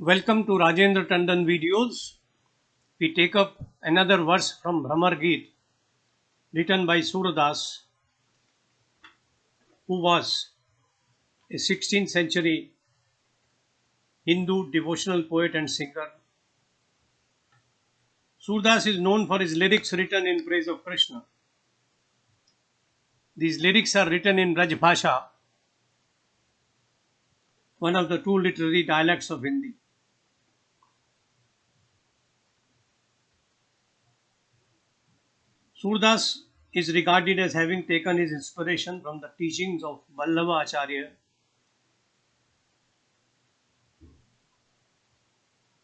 Welcome to Rajendra Tandon videos. We take up another verse from Bhramar Geet written by Surdas, who was a 16th century Hindu devotional poet and singer. Surdas is known for his lyrics written in praise of Krishna. These lyrics are written in Braj Bhasha, one of the two literary dialects of Hindi. Surdas is regarded as having taken his inspiration from the teachings of Vallabha Acharya.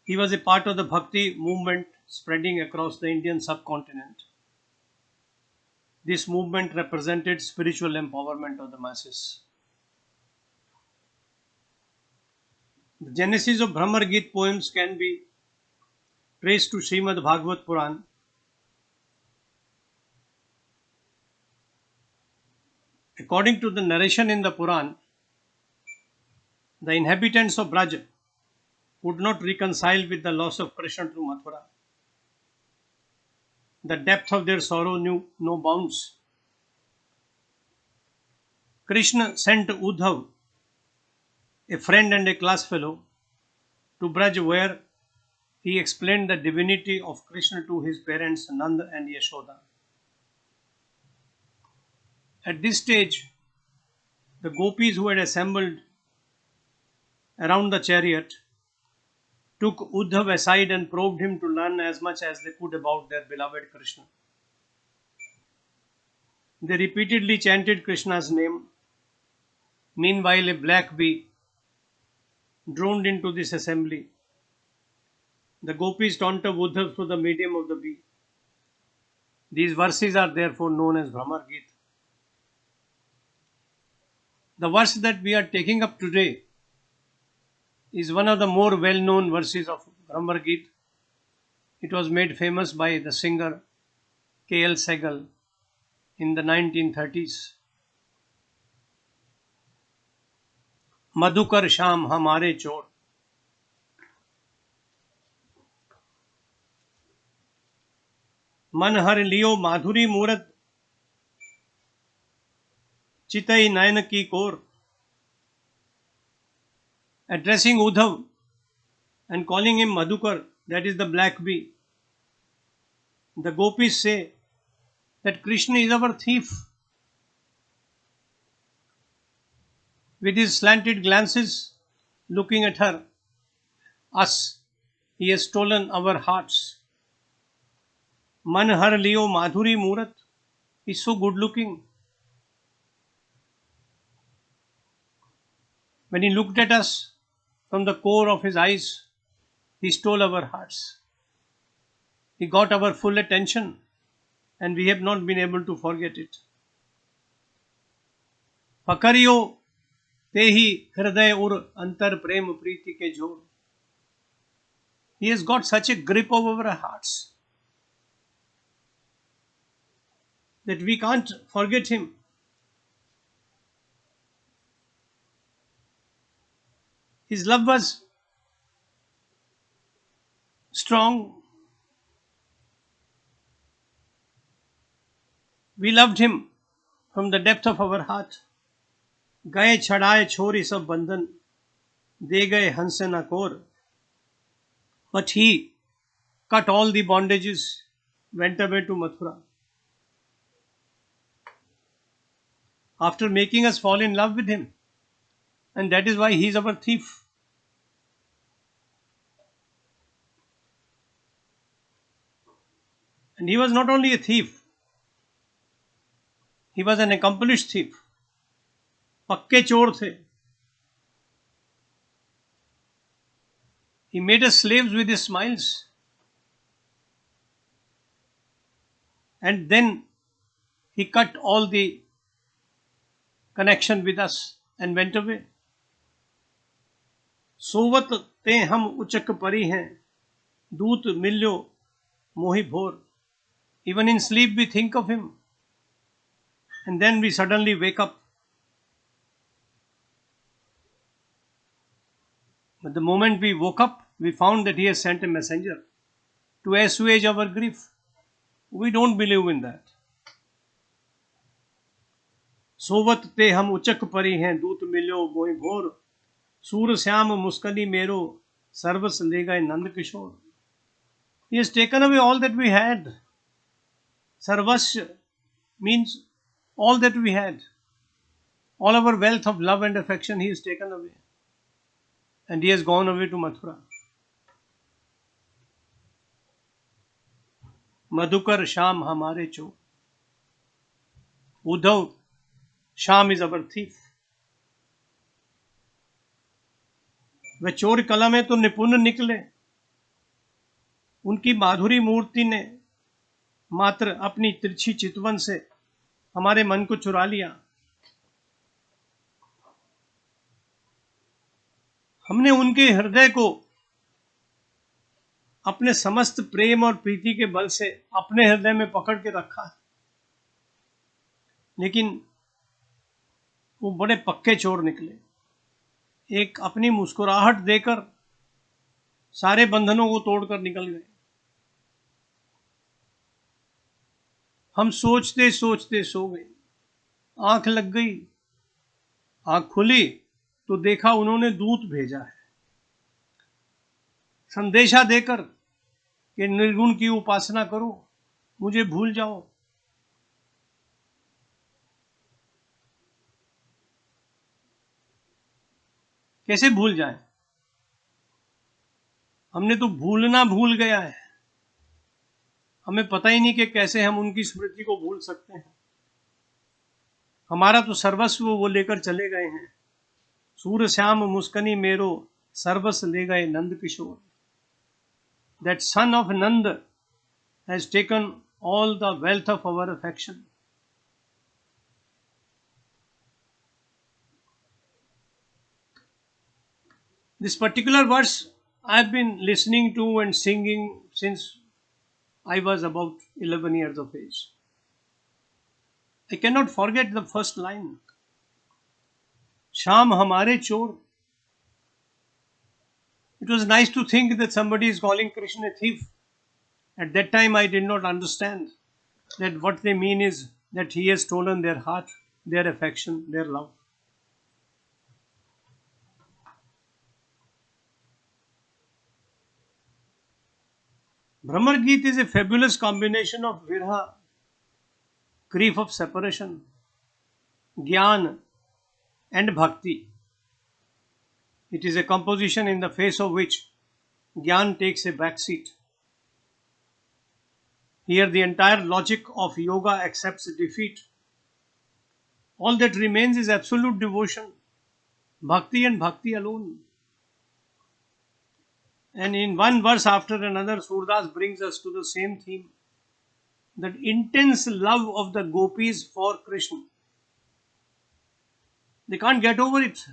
He was a part of the Bhakti movement spreading across the Indian subcontinent. This movement represented spiritual empowerment of the masses. The genesis of Bhramar Geet poems can be traced to Srimad Bhagavad Puran. According to the narration in the Puran, the inhabitants of Braj would not reconcile with the loss of Krishna to Mathura. The depth of their sorrow knew no bounds. Krishna sent Uddhav, a friend and a class fellow, to Braj, where he explained the divinity of Krishna to his parents Nanda and Yashoda. At this stage, the gopis who had assembled around the chariot took Uddhav aside and probed him to learn as much as they could about their beloved Krishna. They repeatedly chanted Krishna's name. Meanwhile, a black bee droned into this assembly. The gopis taunted Uddhav through the medium of the bee. These verses are therefore known as Bhramar Geet. The verse that we are taking up today is one of the more well-known verses of Bhramar Geet. It was made famous by the singer K.L. Sehgal in the 1930s. Madhukar Shyam हमारे चोर. मन हर लियो माधुरी मूरत, चितई नयन की core. Addressing Uddhav and calling him Madhukar, that is the black bee, the gopis say that Krishna is our thief. With his slanted glances looking at us, he has stolen our hearts. Man har liyo madhuri murat, is so good looking. When he looked at us from the core of his eyes, he stole our hearts. He got our full attention and we have not been able to forget it. Pakariyo tehi hriday ur antar prem preeti ke jor. He has got such a grip over our hearts that we can't forget him. His love was strong. We loved him from the depth of our heart. गए छड़ाए छोरी सब बंधन, दे गए हंस न core. But he cut all the bondages, went away to Mathura. After making us fall in love with him, and that is why he is our thief. And he was not only a thief, he was an accomplished thief. पक्के चोर थे. He made us slaves with his smiles. And then he cut all the connection with us and went away. सोवत ते हम उचक परी हैं, दूत मिल्यो मोहि भोर. Even in sleep we think of him, and then we suddenly wake up. But the moment we woke up, we found that he has sent a messenger to assuage our grief. We don't believe in that. सोवत ते हम उचक परी हैं दूत मिलो गोई भोर सूर श्याम मुस्कनी मेरो सर्वस ले गए Nand Kishore. He has taken away all that we had. Sarvasya means all that we had. All our wealth of love and affection he has taken away. And he has gone away to Mathura. Madhukar Sham hamare cho. Uddhav, Sham is our thief. वह चोर कला में तो निपुण निकले. उनकी माधुरी मूर्ति ने मात्र अपनी तिरछी चितवन से हमारे मन को चुरा लिया. हमने उनके हृदय को अपने समस्त प्रेम और प्रीति के बल से अपने हृदय में पकड़ के रखा, लेकिन वो बड़े पक्के चोर निकले. एक अपनी मुस्कुराहट देकर सारे बंधनों को तोड़कर निकल गए. हम सोचते सोचते सो गए. आंख लग गई, आंख खुली तो देखा उन्होंने दूत भेजा है संदेशा देकर कि निर्गुण की उपासना करो, मुझे भूल जाओ. कैसे भूल जाए? हमने तो भूलना भूल गया है. हमें पता ही नहीं कि कैसे हम उनकी स्मृति को भूल सकते हैं. हमारा तो सर्वस्व वो लेकर चले गए हैं. सूर श्याम मुस्कनी मेरो सर्वस ले गए Nand Kishore. That son of Nand has taken all the wealth of our affection. This particular verse I have been listening to and singing since I was about 11 years of age. I cannot forget the first line. Sham hamare chor. It was nice to think that somebody is calling Krishna a thief. At that time I did not understand that what they mean is that he has stolen their heart, their affection, their love. Brahmar Geet is a fabulous combination of virha, grief of separation, gyan and bhakti. It is a composition in the face of which gyan takes a back seat. Here the entire logic of yoga accepts defeat. All that remains is absolute devotion, bhakti and bhakti alone. And in one verse after another, Surdas brings us to the same theme, that intense love of the gopis for Krishna. They can't get over it.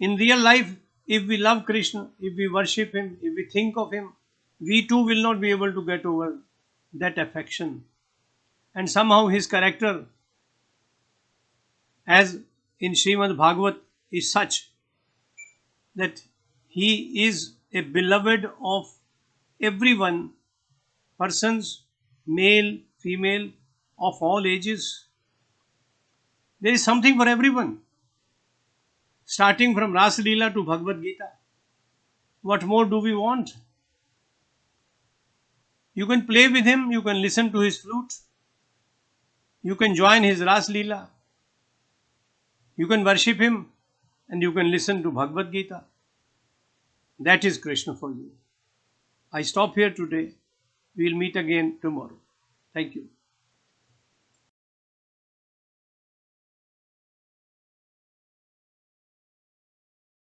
In real life, if we love Krishna, if we worship him, if we think of him, we too will not be able to get over that affection. And somehow his character, as in Srimad Bhagavat, is such that he is a beloved of everyone, persons, male, female, of all ages. There is something for everyone. Starting from Ras Leela to Bhagavad Gita. What more do we want? You can play with him, you can listen to his flute, you can join his Ras Leela, you can worship him, and you can listen to Bhagavad Gita. That is Krishna for you. I stop here today. We will meet again tomorrow. Thank you.